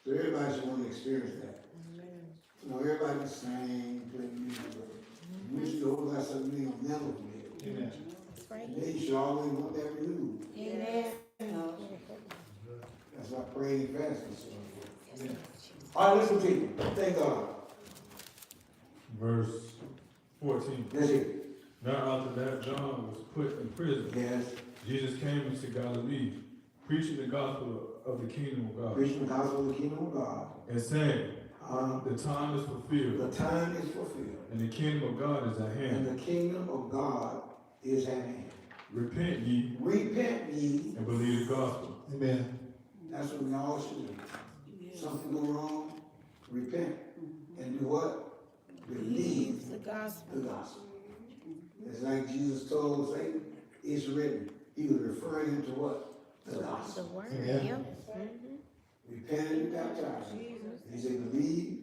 So everybody should want to experience that. You know, everybody can sing, play music, but we should hold that something we don't never forget. Amen. That's right. And they should always want that renewed. Amen. That's why praying and fasting is so important. All right, listen to you. Thank God. Verse 14. That's it. Now after that, John was put in prison. Yes. Jesus came into Galilee, preaching the gospel of the kingdom of God, Preaching the gospel of the kingdom of God. and saying, the time is fulfilled, The time is fulfilled. and the kingdom of God is at hand. And the kingdom of God is at hand. Repent ye Repent ye. and believe the gospel. Amen. That's what we all should do. Something go wrong, repent. And do what? Believe The gospel. the gospel. It's like Jesus told Satan, it's written. He was referring him to what? The The gospel. word. Amen. Yeah. Repent and be baptized. He said, believe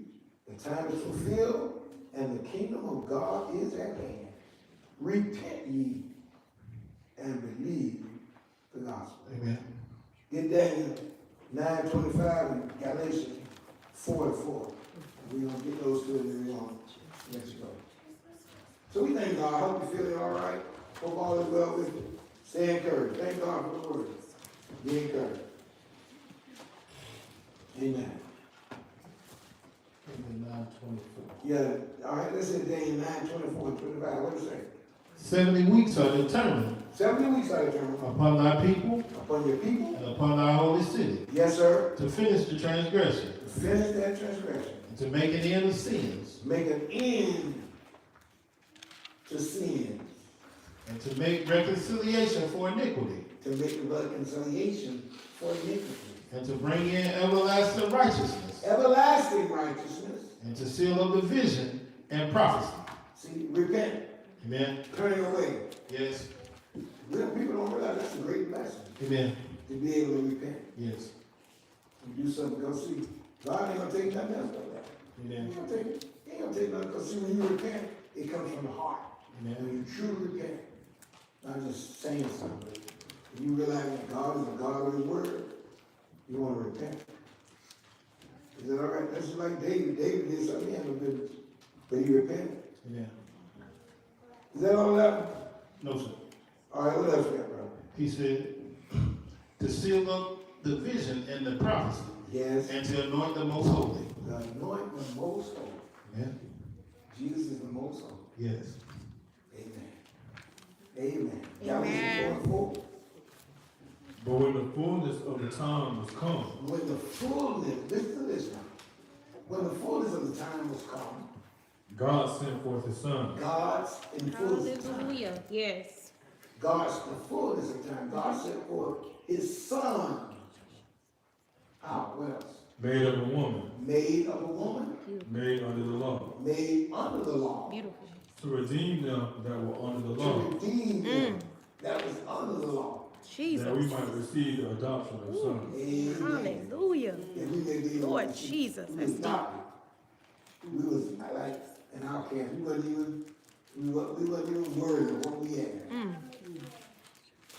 the time is fulfilled and the kingdom of God is at hand. Repent ye and believe the gospel. Amen. Get Daniel 9:25 and Galatians 4:4. We're going to get those two and then we're going to let you go. So we thank God. I hope you feeling all right. Hope all is well with you. Stay encouraged. Thank God for the word. Be encouraged. Amen. Amen. 9:24. Yeah, all right, let's say Daniel 9:24 and 25. What does it say? 70 weeks are determined 70 weeks are determined upon thy people upon your people. and upon thy holy city Yes, sir. to finish the transgression To finish that transgression. and to make an end of sins Make an end to sin. and to make reconciliation for iniquity To make reconciliation for iniquity. and to bring in everlasting righteousness Everlasting righteousness. and to seal up the vision and prophecy. See, repent. Amen. Turning away. Yes. People don't realize that's a great blessing. Amen. To be able to repent. Yes. And do something, go see. God ain't gonna take nothing else like that. He Amen. ain't gonna take it. He ain't gonna take nothing, because see, when you repent, it comes from the heart. Amen. When you truly repent, not just saying something. When you realize that God is a God of his word, you want to repent. Is that all right? That's just like David. David did something he had no business, but he repented. Amen. Is that all that? No, sir. All right, what else we got, brother? He said, to seal up the vision and the prophecy Yes. and to anoint the most holy. The anoint the most holy. Amen. Jesus is the most holy. Yes. Amen. Amen. Amen. Galatians 4:4. But when the fullness of the time was come, When the fullness, listen to this now. When the fullness of the time was come, God sent forth his son, God's in fullness of time. Hallelujah. Yes. God's the fullness of time. God sent forth his son. How? What else? made of a woman, Made of a woman, made under the law, made under the law. Beautiful. to redeem them that were under the To law, redeem them that was under the law. Jesus. that we might receive the adoption of sons. Amen. Hallelujah. That we may be Lord Jesus, we that's was deep. adopted. We was like in our camp. We wasn't even worried of what we had.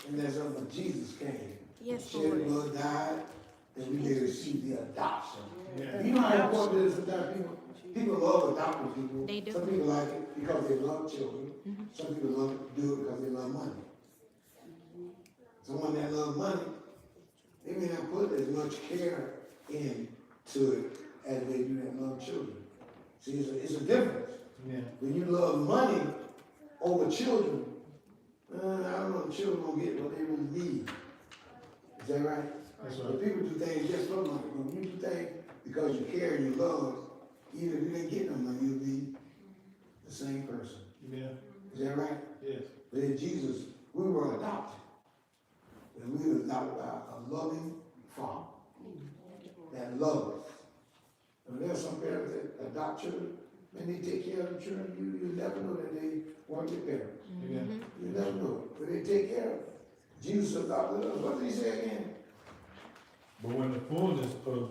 And that's when Jesus came. Yes, Shed Lord. blood, died, and we may receive the adoption. Yeah. You know how important it is sometimes people love adopting people. They do. Some people like it because they love children. Some people love it, do it because they love money. Someone that loves money, they may not put as much care into it as they do that love children. See, it's a difference. Yeah. When you love money over children, I don't know if children gonna get what they really need. Is that right? That's So right. people do things just for money. When you do things because you care and you love, even if you didn't get no money, you'll be the same person. Yeah. Is that right? Yes. But in Jesus, we were adopted. And we were adopted by a loving Father that loves us. And there are some parents that adopt children, and they take care of the children. You never know that they weren't your parents. Yeah. You never know it, but they take care of it. Jesus adopted us. What did he say again? But when the fullness of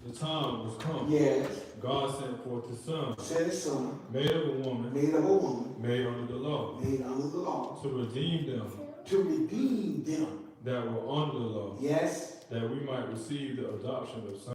the time was come, Yes. God sent forth his son, Sent his son, made of a woman, made of a woman, made under the law, made under the law, to redeem them to redeem them. that were under the law, Yes. that we might receive the adoption of sons.